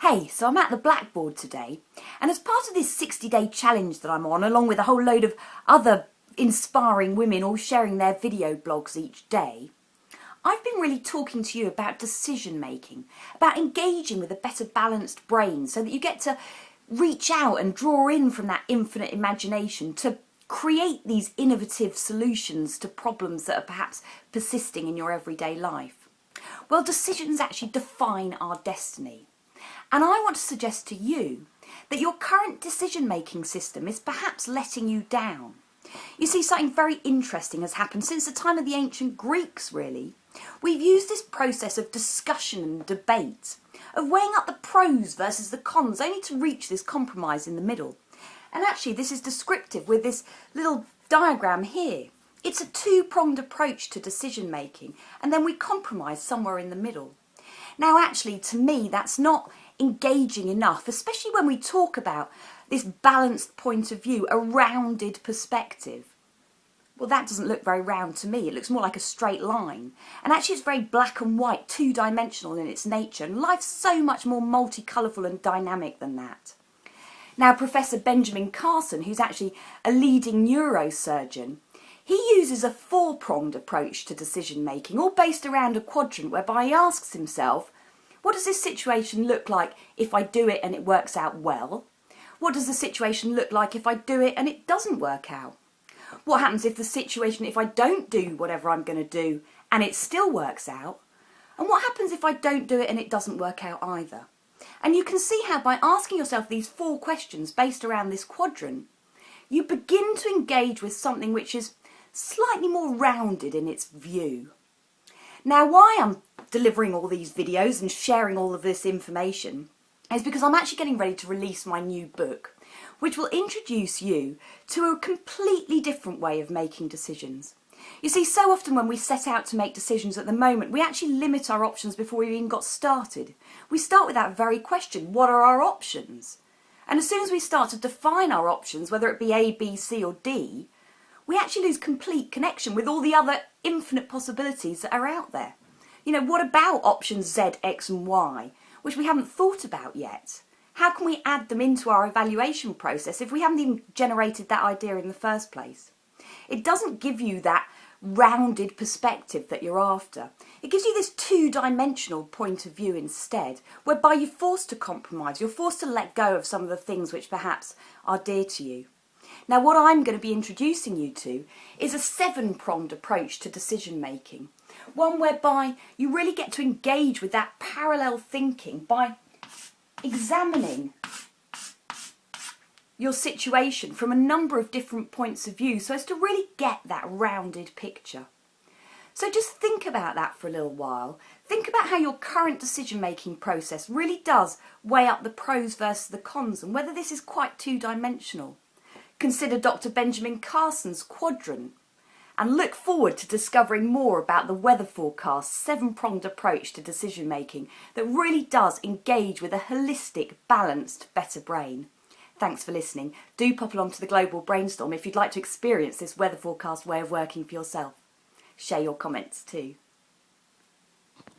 Hey, so I'm at the blackboard today, and as part of this 60-day challenge that I'm on, along with a whole load of other inspiring women all sharing their video blogs each day, I've been really talking to you about decision making, about engaging with a better balanced brain so that you get to reach out and draw in from that infinite imagination to create these innovative solutions to problems that are perhaps persisting in your everyday life. Well, decisions actually define our destiny. And I want to suggest to you that your current decision-making system is perhaps letting you down. You see, something very interesting has happened since the time of the ancient Greeks, really. We've used this process of discussion and debate, of weighing up the pros versus the cons, only to reach this compromise in the middle. And actually, this is descriptive with this little diagram here. It's a two-pronged approach to decision-making, and then we compromise somewhere in the middle. Now, actually, to me, that's not engaging enough, especially when we talk about this balanced point of view, a rounded perspective. Well, that doesn't look very round to me. It looks more like a straight line. And actually, it's very black and white, two-dimensional in its nature. And life's so much more multicolourful and dynamic than that. Now, Professor Benjamin Carson, who's actually a leading neurosurgeon, he uses a four-pronged approach to decision-making, all based around a quadrant whereby he asks himself, what does this situation look like if I do it and it works out well? What does the situation look like if I do it and it doesn't work out? What happens if I don't do whatever I'm going to do and it still works out? And what happens if I don't do it and it doesn't work out either? And you can see how by asking yourself these four questions based around this quadrant, you begin to engage with something which is slightly more rounded in its view. Now, why I'm delivering all these videos and sharing all of this information is because I'm actually getting ready to release my new book, which will introduce you to a completely different way of making decisions. You see, so often when we set out to make decisions at the moment, we actually limit our options before we even got started. We start with that very question, what are our options? And as soon as we start to define our options, whether it be A, B, C or D, we actually lose complete connection with all the other infinite possibilities that are out there. You know, what about options Z, X and Y, which we haven't thought about yet? How can we add them into our evaluation process if we haven't even generated that idea in the first place? It doesn't give you that rounded perspective that you're after. It gives you this two-dimensional point of view instead, whereby you're forced to compromise, you're forced to let go of some of the things which perhaps are dear to you. Now, what I'm going to be introducing you to is a seven-pronged approach to decision-making. One whereby you really get to engage with that parallel thinking by examining your situation from a number of different points of view so as to really get that rounded picture. So just think about that for a little while. Think about how your current decision-making process really does weigh up the pros versus the cons and whether this is quite two-dimensional. Consider Dr. Benjamin Carson's quadrant and look forward to discovering more about the weather forecast seven-pronged approach to decision making that really does engage with a holistic, balanced, better brain. Thanks for listening. Do pop along to the Global Brainstorm if you'd like to experience this weather forecast way of working for yourself. Share your comments too.